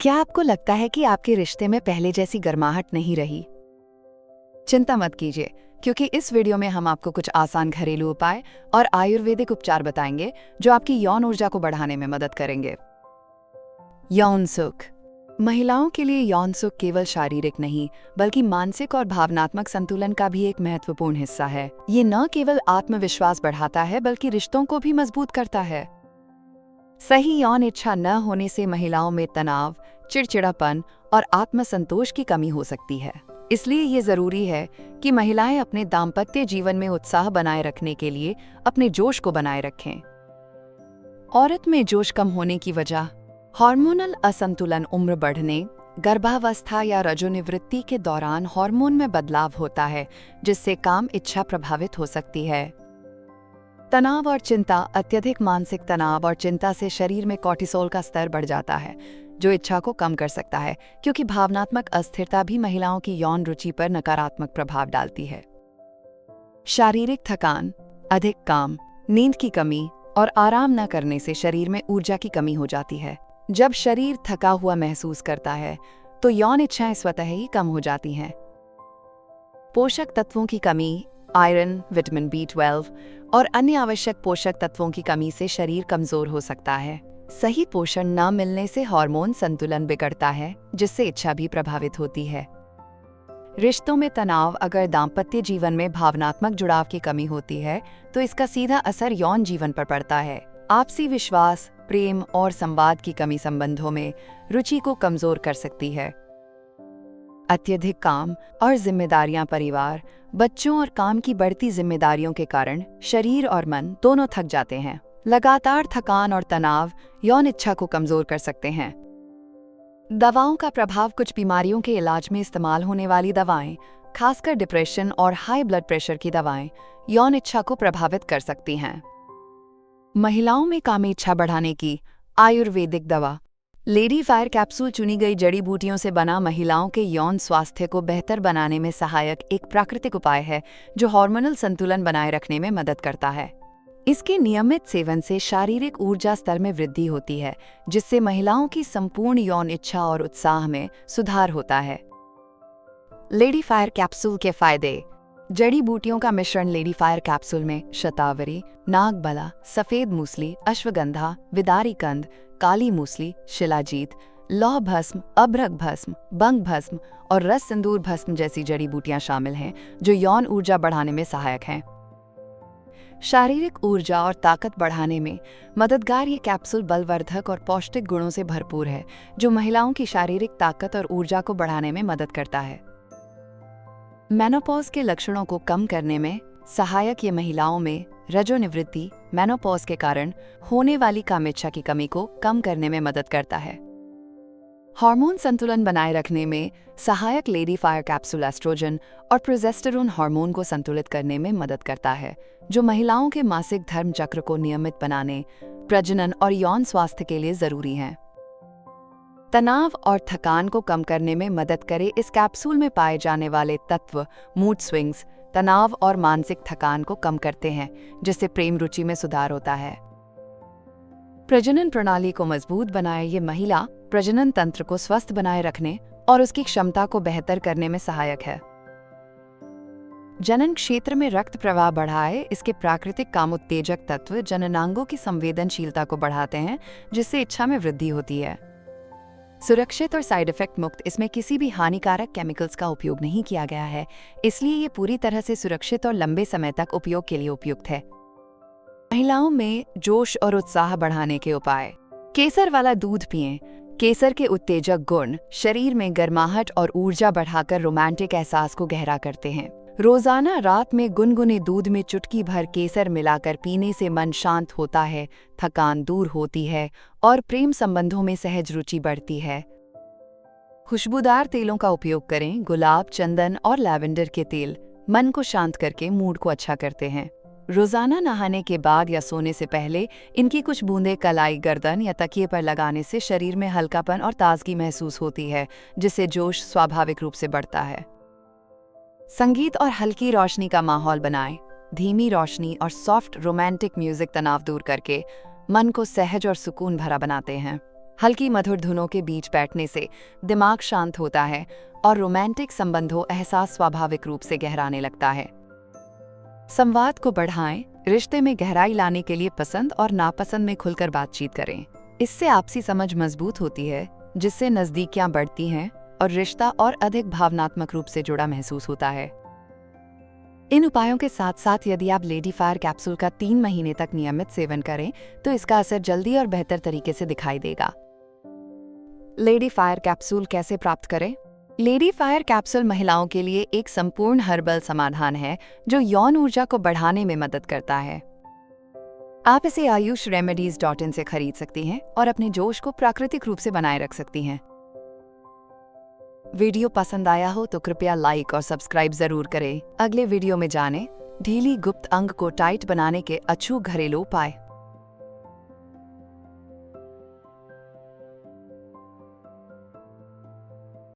क्या आपको लगता है कि आपके रिश्ते में पहले जैसी गर्माहट नहीं रही? चिंता मत कीजिए, क्योंकि इस वीडियो में हम आपको कुछ आसान घरेलू उपाय और आयुर्वेदिक उपचार बताएंगे जो आपकी यौन ऊर्जा को बढ़ाने में मदद करेंगे। यौन सुख। महिलाओं के लिए यौन सुख केवल शारीरिक नहीं, बल्कि मानसिक और भावनात्मक संतुलन का भी एक महत्वपूर्ण हिस्सा है। ये न केवल आत्मविश्वास बढ़ाता है, बल्कि रिश्तों को भी मजबूत करता है। सही यौन इच्छा न होने से महिलाओं में तनाव, चिड़चिड़ापन और आत्मसंतोष की कमी हो सकती है। इसलिए ये जरूरी है कि महिलाएं अपने दाम्पत्य जीवन में उत्साह बनाए रखने के लिए अपने जोश को बनाए रखें। औरत में जोश कम होने की वजह: हार्मोनल असंतुलन। उम्र बढ़ने, गर्भावस्था या रजोनिवृत्ति के दौरान हार्मोन में बदलाव होता है, जिससे काम इच्छा प्रभावित हो सकती है। तनाव और चिंता। अत्यधिक मानसिक तनाव और चिंता से शरीर में कॉर्टिसोल का स्तर बढ़ जाता है, जो इच्छा को कम कर सकता है, क्योंकि भावनात्मक अस्थिरता भी महिलाओं की यौन रुचि पर नकारात्मक प्रभाव डालती है। शारीरिक थकान। अधिक काम, नींद की कमी और आराम न करने से शरीर में ऊर्जा की कमी हो जाती है। जब शरीर थका हुआ महसूस करता है, तो यौन इच्छाएं स्वतः ही कम हो जाती हैं। पोषक तत्वों की कमी। आयरन, विटामिन B12 और अन्य आवश्यक पोषक तत्वों की कमी से शरीर कमजोर हो सकता है। सही पोषण न मिलने से हार्मोन संतुलन बिगड़ता है, जिससे इच्छा भी प्रभावित होती है। रिश्तों में तनाव। अगर दाम्पत्य जीवन में भावनात्मक जुड़ाव की कमी होती है, तो इसका सीधा असर यौन जीवन पर पड़ता है। आपसी विश्वास, प्रेम और संवाद की कमी संबंधों में रुचि को कमजोर कर सकती है। अत्यधिक काम और जिम्मेदारियां। परिवार, बच्चों और काम की बढ़ती जिम्मेदारियों के कारण शरीर और मन दोनों थक जाते हैं। लगातार थकान और तनाव यौन इच्छा को कमजोर कर सकते हैं। दवाओं का प्रभाव। कुछ बीमारियों के इलाज में इस्तेमाल होने वाली दवाएं, खासकर डिप्रेशन और हाई ब्लड प्रेशर की दवाएं, यौन इच्छा को प्रभावित कर सकती हैं। महिलाओं में काम इच्छा बढ़ाने की आयुर्वेदिक दवा। लेडी फायर कैप्सूल चुनी गई जड़ी बूटियों से बना महिलाओं के यौन स्वास्थ्य को बेहतर बनाने में सहायक एक प्राकृतिक उपाय है, जो हार्मोनल संतुलन बनाए रखने में मदद करता है। इसके नियमित सेवन से शारीरिक ऊर्जा स्तर में वृद्धि होती है, जिससे महिलाओं की संपूर्ण यौन इच्छा और उत्साह में सुधार होता है। लेडी फायर कैप्सूल के फायदे। जड़ी बूटियों का मिश्रण। लेडी फायर कैप्सूल में शतावरी, नागबला, सफेद मूसली, अश्वगंधा, विदारी कंद, काली मूसली, शिलाजीत, लौह भस्म, अभ्रक भस्म, बंग भस्म और रस सिंदूर भस्म जैसी जड़ी बूटियां शामिल हैं, जो यौन ऊर्जा बढ़ाने में सहायक हैं। शारीरिक ऊर्जा और ताकत बढ़ाने में मददगार ये कैप्सूल बलवर्धक और पौष्टिक गुणों से भरपूर है, जो महिलाओं की शारीरिक ताकत और ऊर्जा को बढ़ाने में मदद करता है। मेनोपॉज के लक्षणों को कम करने में सहायक। ये महिलाओं में रजोनिवृत्ति, मेनोपॉज के कारण होने वाली कामेच्छा की कमी को कम करने में मदद करता है। हार्मोन संतुलन बनाए रखने में सहायक। लेडी फायर कैप्सूल एस्ट्रोजन और प्रोजेस्टेरोन हार्मोन को संतुलित करने में मदद करता है, जो महिलाओं के मासिक धर्म चक्र को नियमित बनाने, प्रजनन और यौन स्वास्थ्य के लिए जरूरी हैं। तनाव और थकान को कम करने में मदद करे। इस कैप्सूल में पाए जाने वाले तत्व मूड स्विंग्स तनाव और मानसिक थकान को कम करते हैं, जिससे प्रेम रुचि में सुधार होता है। प्रजनन प्रणाली को मजबूत बनाए। ये महिला प्रजनन तंत्र को स्वस्थ बनाए रखने और उसकी क्षमता को बेहतर करने में सहायक है। जनन क्षेत्र में रक्त प्रवाह बढ़ाए। इसके प्राकृतिक कामोत्तेजक तत्व जननांगों की संवेदनशीलता को बढ़ाते हैं, जिससे इच्छा में वृद्धि होती है। सुरक्षित और साइड इफेक्ट मुक्त। इसमें किसी भी हानिकारक केमिकल्स का उपयोग नहीं किया गया है, इसलिए ये पूरी तरह से सुरक्षित और लंबे समय तक उपयोग के लिए उपयुक्त है। महिलाओं में जोश और उत्साह बढ़ाने के उपाय। केसर वाला दूध पिएं। केसर के उत्तेजक गुण शरीर में गर्माहट और ऊर्जा बढ़ाकर रोमांटिक एहसास को गहरा करते हैं। रोजाना रात में गुनगुने दूध में चुटकी भर केसर मिलाकर पीने से मन शांत होता है, थकान दूर होती है और प्रेम संबंधों में सहज रुचि बढ़ती है। खुशबूदार तेलों का उपयोग करें। गुलाब, चंदन और लैवेंडर के तेल मन को शांत करके मूड को अच्छा करते हैं। रोजाना नहाने के बाद या सोने से पहले इनकी कुछ बूंदें कलाई, गर्दन या तकिए पर लगाने से शरीर में हल्कापन और ताजगी महसूस होती है, जिससे जोश स्वाभाविक रूप से बढ़ता है। संगीत और हल्की रोशनी का माहौल बनाएं। धीमी रोशनी और सॉफ्ट रोमांटिक म्यूजिक तनाव दूर करके मन को सहज और सुकून भरा बनाते हैं। हल्की मधुर धुनों के बीच बैठने से दिमाग शांत होता है और रोमांटिक संबंधों एहसास स्वाभाविक रूप से गहराने लगता है। संवाद को बढ़ाएं, रिश्ते में गहराई लाने के लिए पसंद और नापसंद में खुलकर बातचीत करें। इससे आपसी समझ मजबूत होती है, जिससे नजदीकियां बढ़ती हैं और रिश्ता और अधिक भावनात्मक रूप से जुड़ा महसूस होता है। इन उपायों के साथ साथ यदि आप लेडी फायर कैप्सूल का 3 महीने तक नियमित सेवन करें तो इसका असर जल्दी और बेहतर तरीके से दिखाई देगा। लेडी फायर कैप्सूल कैसे प्राप्त करें? लेडी फायर कैप्सूल महिलाओं के लिए एक संपूर्ण हर्बल समाधान है जो यौन ऊर्जा को बढ़ाने में मदद करता है। आप इसे ayushRemedies.in से खरीद सकती हैं और अपने जोश को प्राकृतिक रूप से बनाए रख सकती हैं। वीडियो पसंद आया हो तो कृपया लाइक और सब्सक्राइब जरूर करें। अगले वीडियो में जानें ढीली गुप्त अंग को टाइट बनाने के अछूत घरेलू उपाय।